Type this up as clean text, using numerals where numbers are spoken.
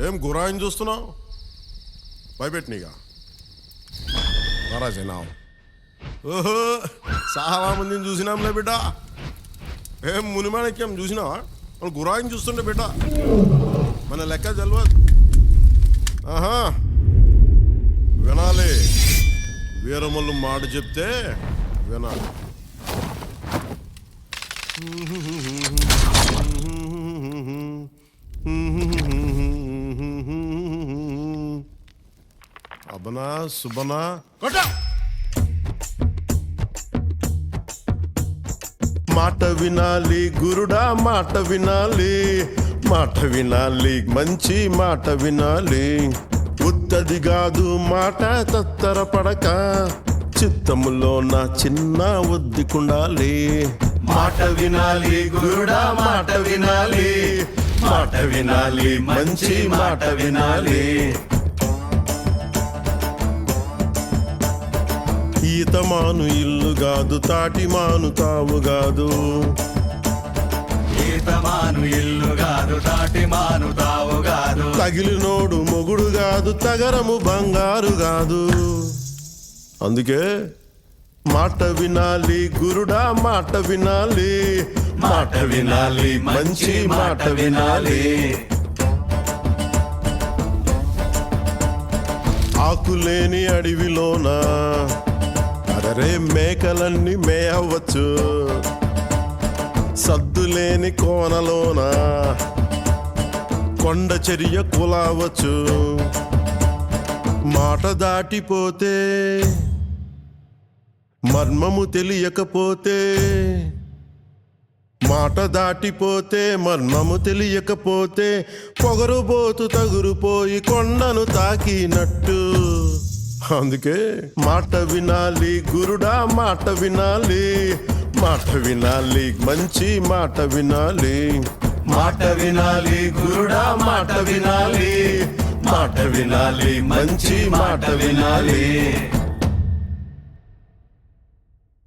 ఏం గురాయిని చూస్తున్నావు? భయపెట్టినీగా మహారాజేనా? ఓహో, చాలా మందిని చూసినాంలే బిడ్డ. ఏం మునిమాణిక్యం చూసినావా? మన గురాయిని చూస్తుండే బిడ్డ, మన లెక్క తెలియదు. ఆహా, వినాలి. వీరమల్లు మాట చెప్తే వినాలి. అబనా సుబనా కొట్ట. మాట వినాలి గురుడా, మాట వినాలి, మాట వినాలి, మంచి మాట వినాలి. ఉత్తది కాదు మాట తత్తర పడక, చిత్తములో నా చిన్న ఒద్దికుండాలి. మాట వినాలి గురుడా, మాట వినాలి, మాట వినాలి, మంచి మాట వినాలి. ఈతమాను ఇల్లు కాదు, తాటిమాను తావు కాదు. ఈతమాను ఇల్లు కాదు, తాటిమాను తావు కాదు. తగిలినోడు మొగుడు కాదు, తగరము బంగారు కాదు. అందుకే మాట వినాలి గురుడా, మాట వినాలి, మాట వినాలి, మంచి మాట వినాలి. ఆకులేని అడవిలోన అరే మేకలన్నీ మేయవచ్చు. సద్దులేని కోనలోన కొండ చర్య కులావచ్చు. మాట దాటిపోతే, మర్మము తెలియకపోతే, మాట దాటిపోతే మర్మము తెలియకపోతే, పొగరుబోతు తగురుపోయి కొండను తాకినట్టు. అందుకే మాట వినాలి గురుడా, మాట వినాలి, మాట వినాలి, మంచి మాట వినాలి. మాట వినాలి గురుడా, మాట వినాలి, మాట వినాలి, మంచి మాట వినాలి.